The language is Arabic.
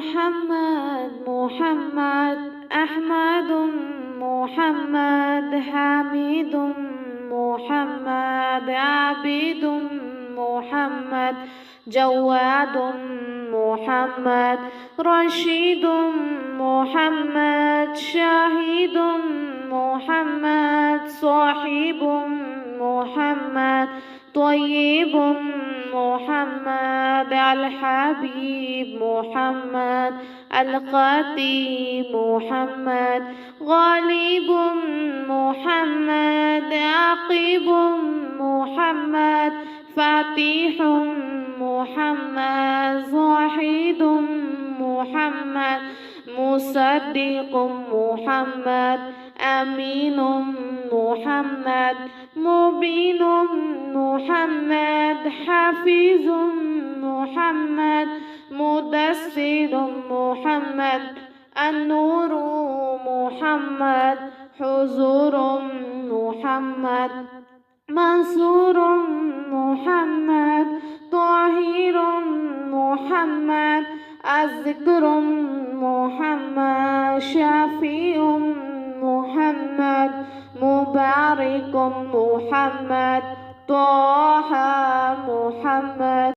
محمد محمد أحمد محمد حميد محمد عبيد محمد جواد محمد رشيد محمد شاهد محمد صاحب محمد طيب محمد الحبيب محمد الخطيب محمد غالب محمد عقيب محمد فاتح محمد زاهد محمد مصدق محمد أمين محمد مبين محمد حفيظ محمد مدثر محمد النور محمد حضور محمد منصور محمد طاهر محمد الذكر محمد شفيع محمد مبارك محمد طه محمد